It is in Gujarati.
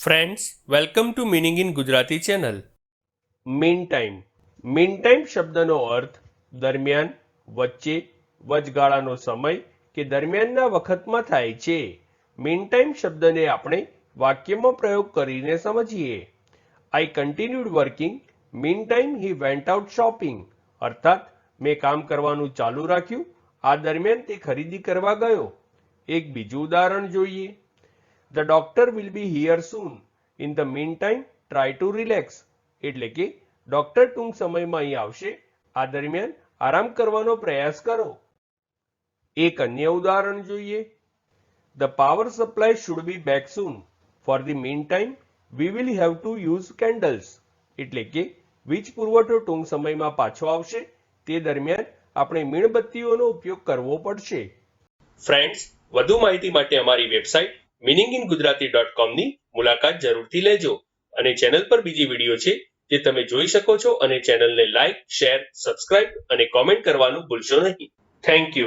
Friends, welcome to meaning in Gujarati channel. Mean time શબ્દનો અર્થ દરમિયાન, વચ્ચે, વચગાળાનો સમય કે દરમિયાનના વખતમાં થાય છે. મીન ટાઈમ શબ્દને આપણે વાક્યમાં પ્રયોગ કરીને સમજીએ. I continued working meantime he went out shopping. અર્થાત મેં કામ કરવાનું ચાલુ રાખ્યું, આ દરમિયાન તે ખરીદી કરવા ગયો. એક બીજું ઉદાહરણ જોઈએ. The doctor will be here soon. In the meantime, try to relax. એટલે કે ડોક્ટર ટૂંક સમયમાં અહીં આવશે, આ દરમિયાન આરામ કરવાનો પ્રયાસ કરો. એક અન્ય ઉદાહરણ જોઈએ. The power supply should be back soon. For the meantime, we will have to use candles. એટલે કે વીજ પુરવઠો ટૂંક સમયમાં પાછો આવશે, તે દરમિયાન આપણે મીણબત્તીઓનો ઉપયોગ કરવો પડશે. ફ્રેન્ડ્સ, વધુ માહિતી માટે અમારી વેબસાઇટ meaninginggujarati.com ની મુલાકાત જરૂરથી લેજો અને ચેનલ પર બીજી વિડીયો છે જે તમે જોઈ શકો છો અને ચેનલને લાઈક, શેર, સબસ્ક્રાઇબ અને કોમેન્ટ કરવાનું ભૂલશો નહીં. Thank you.